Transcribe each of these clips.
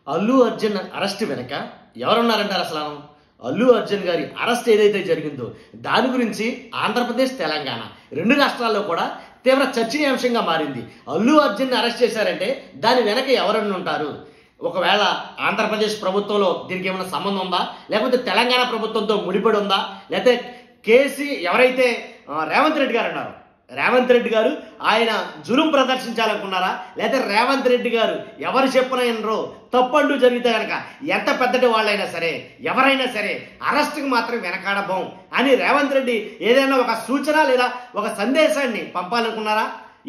Allu Arjun arrest వెనక ఎవరున్నారంటారు అసలు? అల్లు అర్జున్ గారి అరెస్ట్ ఏదైతే జరిగిందో దాని గురించి ఆంధ్రప్రదేశ్ తెలంగాణ రెండు రాష్ట్రాల్లో కూడా తీవ్ర చర్చనీయాంశంగా మారింది. అల్లు అర్జున్ అరెస్ట్ చేశారంటే దాని వెనక ఎవరన్నా ఉంటారు? ఒకవేళ ఆంధ్రప్రదేశ్ ప్రభుత్వంలో దీనికి ఏమైనా సంబంధం ఉందా, లేకపోతే తెలంగాణ ప్రభుత్వంతో ముడిపడి ఉందా, లేకపోతే ఎవరైతే రేవంత్ రెడ్డి గారు అన్నారు, రేవంత్ రెడ్డి గారు ఆయన జులుం ప్రదర్శించాలనుకున్నారా, లేకపోతే రేవంత్ రెడ్డి గారు ఎవరు చెప్పినో తప్పంటూ జరిగితే కనుక ఎంత పెద్దటి వాళ్ళైనా సరే ఎవరైనా సరే అరెస్ట్కి మాత్రం వెనకాడబోం అని రేవంత్ రెడ్డి ఏదైనా ఒక సూచన లేదా ఒక సందేశాన్ని పంపాలనుకున్నారా?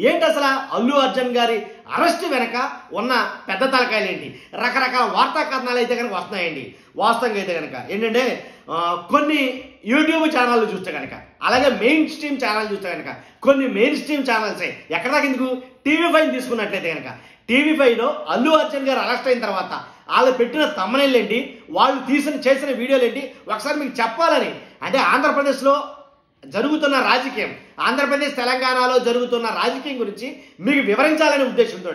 ఏంటి అసలు అల్లు అర్జున్ గారి అరెస్ట్ వెనక ఉన్న పెద్ద తలకాయలు ఏంటి? రకరకాల వార్తా కథనాలు అయితే కనుక వస్తున్నాయండి. వాస్తవంగా అయితే కనుక ఏంటంటే కొన్ని యూట్యూబ్ ఛానళ్ళు చూస్తే కనుక, అలాగే మెయిన్ స్ట్రీమ్ ఛానల్ చూస్తే కనుక కొన్ని మెయిన్ స్ట్రీమ్ ఛానల్సే ఎక్కడ దాకా ఎందుకు TV5 తీసుకున్నట్లయితే కనుక TV5లో అల్లు అర్జున్ గారు అరెస్ట్ అయిన తర్వాత వాళ్ళు పెట్టిన తమ్మనేళ్ళు ఏంటి, వాళ్ళు చేసిన వీడియోలు ఏంటి ఒకసారి మీకు చెప్పాలని, అంటే ఆంధ్రప్రదేశ్లో జరుగుతున్న రాజకీయం, ఆంధ్రప్రదేశ్ తెలంగాణలో జరుగుతున్న రాజకీయం గురించి మీకు వివరించాలనే ఉద్దేశంతో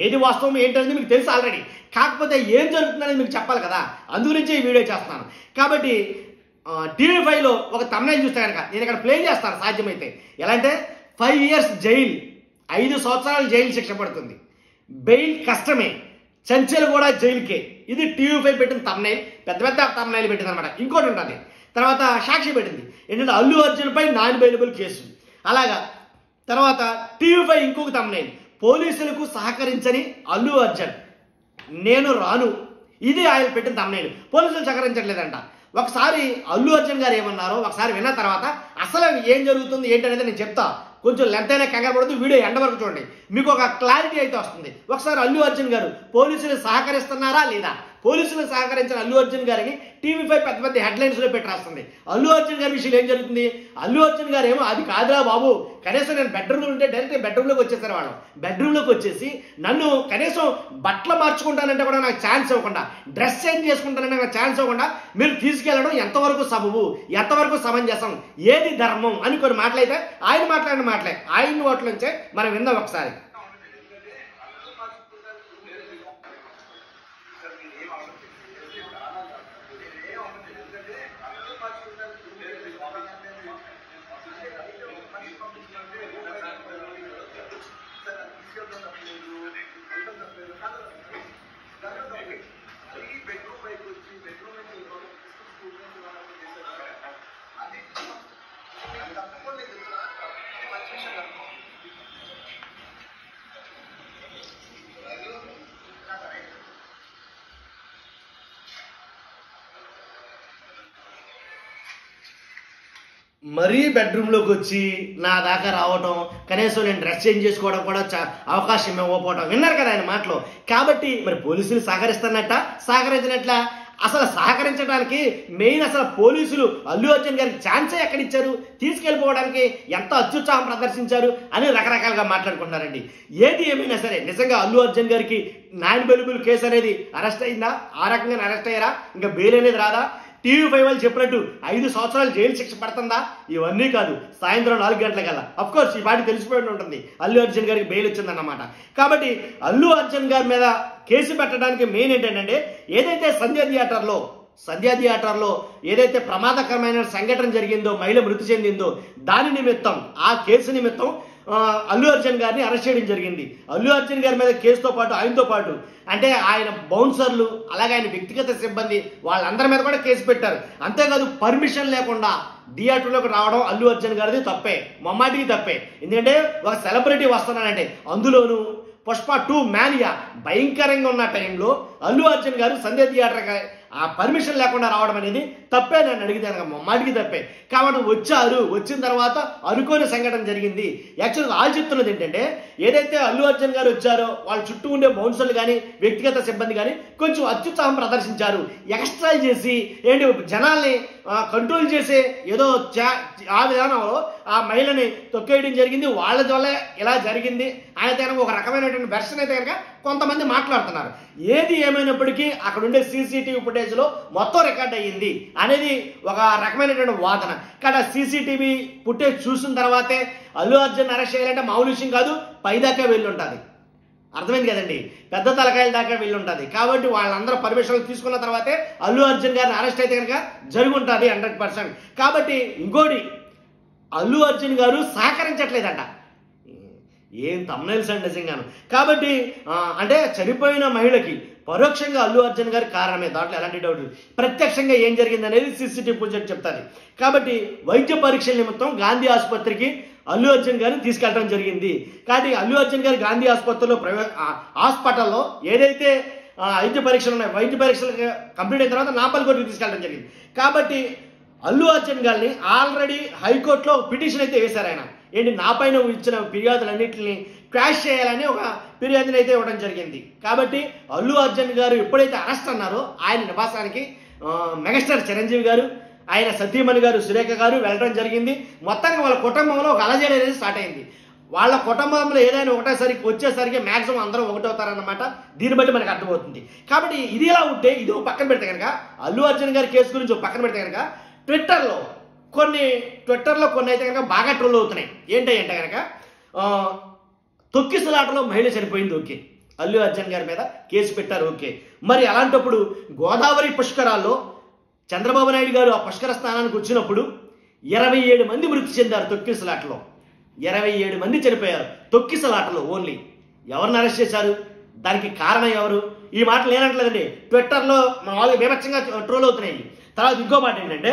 ఏది వాస్తవం ఏంటనేది మీకు తెలుసు ఆల్రెడీ, కాకపోతే ఏం జరుగుతుందనేది మీకు చెప్పాలి కదా, అందుగురించి ఈ వీడియో చేస్తున్నాను. కాబట్టి TV5లో ఒక తమ్నైల్ చూస్తే కనుక నేను ఇక్కడ ప్లే చేస్తాను సాధ్యమైతే. ఎలా అంటే 5 years జైలు, 5 సంవత్సరాలు జైలు శిక్ష పడుతుంది, బెయిల్ కష్టమే, చంచెలు కూడా జైలుకే. ఇది TV5 పెట్టిన తమ్నైల్, పెద్ద పెద్ద తమ్నైల్ పెట్టింది అనమాట. ఇంకోటి ఉంటుంది, తర్వాత సాక్షి పెట్టింది ఏంటంటే అల్లు అర్జున్పై నాన్ బెయిలబుల్ కేసు. అలాగా తర్వాత TV5 ఇంకొక తమ్నైల్, పోలీసులకు సహకరించని అల్లు అర్జున్ నేను రాను. ఇది ఆయన పెట్టిన తమ్నైల్. పోలీసులు సహకరించట్లేదంట. ఒకసారి అల్లు అర్జున్ గారు ఏమన్నారో ఒకసారి విన్న తర్వాత అసలు ఏం జరుగుతుంది ఏంటనేది నేను చెప్తా. కొంచెం లెంత్ అయినా కంగారు పడుతుంది, వీడియో ఎండ వరకు చూడండి, మీకు ఒక క్లారిటీ అయితే వస్తుంది. ఒకసారి అల్లు అర్జున్ గారు పోలీసులు సహకరిస్తున్నారా లేదా, పోలీసులు సహకరించిన అల్లు అర్జున్ గారిని TV5 పెద్ద పెద్ద హెడ్లైన్స్లో పెట్టి రాస్తుంది. అల్లు అర్జున్ గారి విషయంలో ఏం జరుగుతుంది, అల్లు అర్జున్ గారు ఏమో అది కాదురా బాబు, కనీసం నేను బెడ్రూమ్లో ఉంటే డైరెక్ట్ బెడ్రూమ్లోకి వచ్చేసారు వాళ్ళు. బెడ్రూమ్లోకి వచ్చేసి నన్ను కనీసం బట్టలు మార్చుకుంటానంటే కూడా నాకు ఛాన్స్ ఇవ్వకుండా, డ్రెస్ చేంజ్ చేసుకుంటానంటే నాకు ఛాన్స్ ఇవ్వకుండా మీరు తీసుకెళ్లడం ఎంతవరకు సబబు, ఎంతవరకు సమంజసం, ఏది ధర్మం అని కొన్ని మాటలైతే ఆయన మాట్లాడిన మాటలే, ఆయన నోట్ల నుంచే మనం విందాం ఒకసారి. మరీ బెడ్రూమ్లోకి వచ్చి నా దాకా రావటం, కనీసం నేను డ్రెస్ చేంజ్ చేసుకోవడం కూడా అవకాశం ఇవ్వకపోవటం విన్నారు కదా ఆయన మాటలో. కాబట్టి మరి పోలీసులు సహకరిస్తున్నట్ట సహకరించినట్ల? అసలు సహకరించడానికి మెయిన్ అసలు పోలీసులు అల్లు అర్జున్ గారికి ఛాన్సే ఎక్కడిచ్చారు, తీసుకెళ్ళిపోవడానికి ఎంత అత్యుత్సాహం ప్రదర్శించారు అని రకరకాలుగా మాట్లాడుకుంటున్నారండి. ఏది ఏమైనా సరే నిజంగా అల్లు అర్జున్ గారికి నాన్ బెయిలబుల్ కేసు అనేది అరెస్ట్ అయిందా, ఆ రకంగా అరెస్ట్ అయ్యారా, ఇంకా బెయిల్ అనేది రాదా, TV5 వాళ్ళు చెప్పినట్టు 5 సంవత్సరాలు జైలు శిక్ష పడుతుందా, ఇవన్నీ కాదు. సాయంత్రం 4 గంటలకల్లా అఫ్కోర్స్ ఈ పాటి తెలిసిపోయి ఉంటుంది అల్లు అర్జున్ గారికి బెయిల్ వచ్చిందన్నమాట. కాబట్టి అల్లు అర్జున్ గారి మీద కేసు పెట్టడానికి మెయిన్ ఏంటంటే ఏదైతే సంధ్యా థియేటర్లో ఏదైతే ప్రమాదకరమైన సంఘటన జరిగిందో, మహిళ మృతి చెందిందో దాని నిమిత్తం, ఆ కేసు నిమిత్తం అల్లు అర్జున్ గారిని అరెస్ట్ చేయడం జరిగింది. అల్లు అర్జున్ గారి మీద కేసుతో పాటు ఆయనతో పాటు అంటే ఆయన బౌన్సర్లు అలాగే ఆయన వ్యక్తిగత సిబ్బంది వాళ్ళందరి మీద కూడా కేసు పెట్టారు. అంతేకాదు పర్మిషన్ లేకుండా థియేటర్లోకి రావడం అల్లు అర్జున్ గారిది తప్పే, మమ్మాటికి తప్పే. ఎందుకంటే ఒక సెలబ్రిటీ వస్తున్నానంటే, అందులోనూ పుష్ప 2 మానియా భయంకరంగా ఉన్న టైంలో అల్లు అర్జున్ గారు సంధ్యా థియేటర్ ఆ పర్మిషన్ లేకుండా రావడం అనేది తప్పే. నన్ను అడిగితే కనుక మమ్మాటికి తప్పే. కాబట్టి వచ్చిన తర్వాత అనుకోని సంఘటన జరిగింది. యాక్చువల్గా వాళ్ళు చెప్తున్నది ఏంటంటే ఏదైతే అల్లు అర్జున్ గారు వచ్చారో వాళ్ళ చుట్టూ ఉండే బౌన్సర్లు కానీ వ్యక్తిగత సిబ్బంది కానీ కొంచెం అత్యుత్సాహం ప్రదర్శించారు, ఎక్స్ట్రా చేసి ఏంటి జనాల్ని కంట్రోల్ చేసే ఏదో ఆ విధానంలో ఆ మహిళని తొక్కేయడం జరిగింది. వాళ్ళ వల్ల ఇలా జరిగింది ఆయన కనుక ఒక రకమైనటువంటి వెర్షన్ అయితే కనుక కొంతమంది మాట్లాడుతున్నారు. ఏది ఏమైనప్పటికీ అక్కడ ఉండే CCTV ఫుటేజ్లో మొత్తం రికార్డ్ అయ్యింది అనేది ఒక రకమైనటువంటి వాదన. కానీ ఆ CCTV ఫుటేజ్ చూసిన తర్వాతే అల్లు అర్జున్ అరెస్ట్ చేయాలంటే మామూలు విషయం కాదు, పైదాకా వెళ్ళి ఉంటుంది. అర్థమైంది కదండి, పెద్ద తలకాయల దాకా వెళ్ళి ఉంటుంది. కాబట్టి వాళ్ళందరూ పర్మిషన్లు తీసుకున్న తర్వాతే అల్లు అర్జున్ గారిని అరెస్ట్ అయితే కనుక జరిగి ఉంటుంది 100%. కాబట్టి ఇంకోటి, అల్లు అర్జున్ గారు సహకరించట్లేదంట. ఏం తమ్నైల్స్ అండి నిజంగాను. కాబట్టి అంటే చనిపోయిన మహిళకి పరోక్షంగా అల్లు అర్జున్ గారి కారణమే, దాంట్లో ఎలాంటి డౌట్ లేదు. ప్రత్యక్షంగా ఏం జరిగింది అనేది CCTV ఫుటేజ్ చెప్తాది. కాబట్టి వైద్య పరీక్షల నిమిత్తం గాంధీ ఆసుపత్రికి అల్లు అర్జున్ గారిని తీసుకెళ్ళడం జరిగింది. కానీ అల్లు అర్జున్ గారు గాంధీ ఆసుపత్రిలో హాస్పిటల్లో ఏదైతే వైద్య పరీక్షలు ఉన్నాయి, వైద్య పరీక్షలు కంప్లీట్ అయిన తర్వాత నాంపల్లికోటకి తీసుకెళ్ళడం జరిగింది. కాబట్టి అల్లు అర్జున్ గారిని ఆల్రెడీ హైకోర్టులో పిటిషన్ అయితే వేశారు. ఆయన ఏంటి, నా పైన ఇచ్చిన ఫిర్యాదులన్నింటినీ క్వాష్ చేయాలని ఒక ఫిర్యాదుని అయితే ఇవ్వడం జరిగింది. కాబట్టి అల్లు అర్జున్ గారు ఎప్పుడైతే అరెస్ట్ అన్నారో ఆయన నివాసానికి మెగాస్టార్ చిరంజీవి గారు, ఆయన సతీమణి గారు సురేఖ గారు వెళ్ళడం జరిగింది. మొత్తానికి వాళ్ళ కుటుంబంలో ఒక అలజడి అనేది స్టార్ట్ అయింది. వాళ్ళ కుటుంబంలో ఏదైనా ఒకటేసరికి వచ్చేసరికి మ్యాక్సిమం అందరూ ఒకటవుతారన్నమాట. దీన్ని బట్టి మనకు అర్థమవుతుంది. కాబట్టి ఇది ఇలా ఉంటే ఇది పక్కన పెడితే కనుక, అల్లు అర్జున్ గారి కేసు గురించి పక్కన పెడితే కనుక ట్విట్టర్లో కొన్ని అయితే కనుక బాగా ట్రోల్ అవుతున్నాయి. ఏంటంటే కనుక తొక్కిసలాటలో మహిళ చనిపోయింది, ఓకే, అల్లు అర్జున్ గారి మీద కేసు పెట్టారు, ఓకే. మరి అలాంటప్పుడు గోదావరి పుష్కరాల్లో చంద్రబాబు నాయుడు గారు ఆ పుష్కర స్నానానికి వచ్చినప్పుడు 27 మంది మృతి చెందారు తొక్కిసలాటలో. 27 మంది చనిపోయారు తొక్కిసలాటలో. ఓన్లీ ఎవరిని అరెస్ట్ చేశారు, దానికి కారణం ఎవరు? ఈ మాటలు ఏనట్లేదండి, ట్విట్టర్లో వాళ్ళు బీభత్సంగా ట్రోల్ అవుతున్నాయి. తర్వాత ఇంకో మాట ఏంటంటే,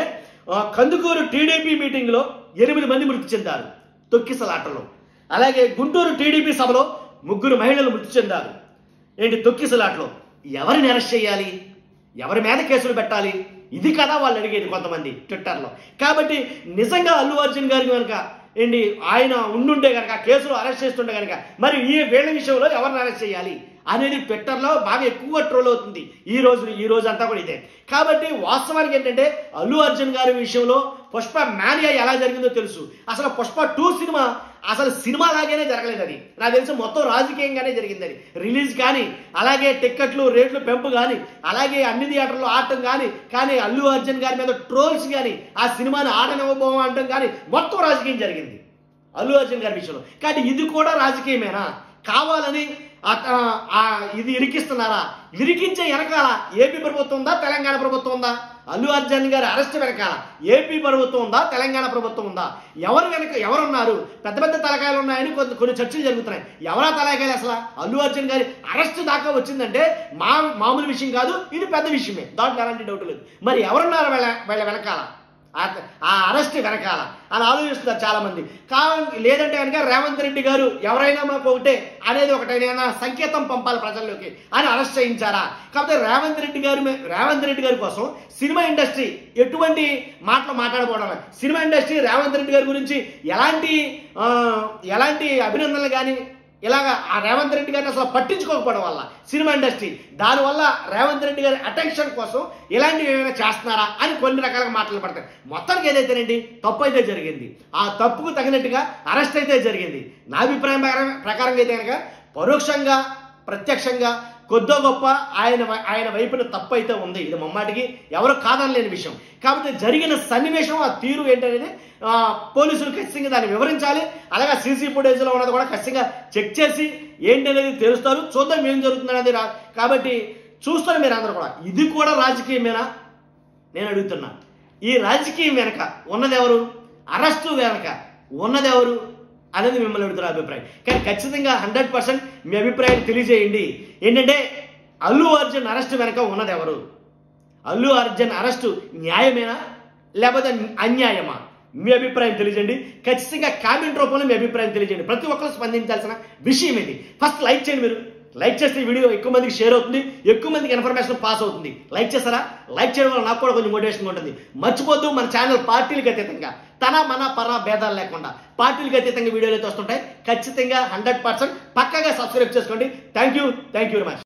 కందుకూరు టీడీపీ మీటింగ్లో 8 మంది మృతి చెందారు తొక్కిసలాటలో. అలాగే గుంటూరు టీడీపీ సభలో 3 మహిళలు మృతి చెందారు ఏంటి తొక్కిసలాటలో. ఎవరిని అరెస్ట్ చేయాలి, ఎవరి మీద కేసులు పెట్టాలి, ఇది కదా వాళ్ళు అడిగేది కొంతమంది ట్విట్టర్లో. కాబట్టి నిజంగా అల్లు అర్జున్ గారికి కనుక ఏంటి ఆయన ఉండుంటే కనుక, కేసులో అరెస్ట్ చేస్తుంటే కనుక, మరి వీళ్ళ విషయంలో ఎవరిని అరెస్ట్ చేయాలి అనేది ట్విట్టర్లో బాగా ఎక్కువగా ట్రోల్ అవుతుంది ఈ రోజు అంతా కూడా ఇదే. కాబట్టి వాస్తవానికి ఏంటంటే అల్లు అర్జున్ గారి విషయంలో పుష్ప మానియా ఎలా జరిగిందో తెలుసు. అసలు పుష్ప 2 సినిమా అసలు సినిమా లాగానే జరగలేదు. అది నాకు తెలిసి మొత్తం రాజకీయంగానే జరిగింది. అది రిలీజ్ కానీ, అలాగే టిక్కెట్లు రేట్లు పెంపు కానీ, అలాగే అన్ని థియేటర్లో ఆడటం కానీ అల్లు అర్జున్ గారి మీద ట్రోల్స్ కానీ, ఆ సినిమాని ఆడనివ్వబోం అంటాం కానీ మొత్తం రాజకీయం జరిగింది అల్లు అర్జున్ గారి విషయంలో. కాబట్టి ఇది కూడా రాజకీయమేనా, కావాలని ఇది ఇరికిస్తున్నారా? ఇరికించే వెనకాల ఏపీ ప్రభుత్వం ఉందా, తెలంగాణ ప్రభుత్వం ఉందా? అల్లు అర్జున్ గారి అరెస్ట్ వెనకాల ఏపీ ప్రభుత్వం ఉందా, తెలంగాణ ప్రభుత్వం ఉందా? ఎవరు వెనక ఎవరున్నారు? పెద్ద పెద్ద తలకాయలు ఉన్నాయని కొన్ని చర్చలు జరుగుతున్నాయి. ఎవరా తలకాయలు? అసలు అల్లు అర్జున్ గారి అరెస్ట్ దాకా వచ్చిందంటే మామూలు విషయం కాదు, ఇది పెద్ద విషయమే, దాంట్లో ఎలాంటి డౌట్ లేదు. మరి ఎవరున్నారు వీళ్ళ వెనకాల, ఆ అరెస్ట్ వెనకాల అని ఆలోచిస్తున్నారు చాలా మంది. లేదంటే కనుక రేవంత్ రెడ్డి గారు ఎవరైనా మాకు ఒకటే అనేది ఒకటైనా సంకేతం పంపాలి ప్రజల్లోకి అని అరెస్ట్ చేయించారా? కాకపోతే రేవంత్ రెడ్డి గారి కోసం సినిమా ఇండస్ట్రీ ఎటువంటి మాటలు మాట్లాడబోవడం, సినిమా ఇండస్ట్రీ రేవంత్ రెడ్డి గారి గురించి ఎలాంటి అభినందనలు కానీ ఇలాగా ఆ రేవంత్ రెడ్డి గారిని అసలు పట్టించుకోకపోవడం వల్ల సినిమా ఇండస్ట్రీ దానివల్ల రేవంత్ రెడ్డి గారి అటెన్షన్ కోసం ఇలాంటివి ఏమైనా చేస్తున్నారా అని కొన్ని రకాలుగా మాటలు పడతాయి. మొత్తానికి ఏదైతేనండి తప్పు అయితే జరిగింది, ఆ తప్పుకు తగినట్టుగా అరెస్ట్ అయితే జరిగింది. నా అభిప్రాయం ప్రకారంగా అయితే కనుక పరోక్షంగా ప్రత్యక్షంగా కొద్దో గొప్ప ఆయన వైపున తప్పు అయితే ఉంది, ఇది ముమ్మాటికి ఎవరు కాదనలేని విషయం. కాబట్టి జరిగిన సన్నివేశం ఆ తీరు ఏంటనేది పోలీసులు ఖచ్చితంగా దాన్ని వివరించాలి. అలాగే సీసీ ఫుటేజ్లో ఉన్నది కూడా ఖచ్చితంగా చెక్ చేసి ఏంటనేది తెలుస్తారు. చూద్దాం ఏం జరుగుతుందనేది. కాబట్టి చూస్తారు మీరు అందరూ కూడా. ఇది కూడా రాజకీయమేనా నేను అడుగుతున్నా. ఈ రాజకీయం వెనక ఉన్నదెవరు, అరెస్టు వెనక ఉన్నదెవరు అనేది మిమ్మల్ని అడుగుతున్న అభిప్రాయం. కానీ ఖచ్చితంగా 100% మీ అభిప్రాయం తెలియజేయండి. ఏంటంటే అల్లు అర్జున్ అరెస్ట్ వెనక ఉన్నది ఎవరు? అల్లు అర్జున్ అరెస్టు న్యాయమేనా లేకపోతే అన్యాయమా? మీ అభిప్రాయం తెలియజేయండి. ఖచ్చితంగా కామెంట్ రూపంలో మీ అభిప్రాయం తెలియజేయండి. ప్రతి ఒక్కరు స్పందించాల్సిన విషయం ఇది. ఫస్ట్ లైక్ చేయండి. మీరు లైక్ చేస్తే వీడియో ఎక్కువ మందికి షేర్ అవుతుంది, ఎక్కువ మందికి ఇన్ఫర్మేషన్ పాస్ అవుతుంది. లైక్ చేస్తారా? లైక్ చేయడం వల్ల నాకు కూడా కొంచెం మోటివేషన్ ఉంటుంది. మర్చిపోద్దు, మన ఛానల్ పార్టీలకు అతీతంగా మన పర భేదాలు లేకుండా పార్టీలకు అతీతంగా వీడియోలు అయితే వస్తుంటాయి. ఖచ్చితంగా 100% పక్కగా సబ్స్క్రైబ్ చేసుకోండి. Thank you very much.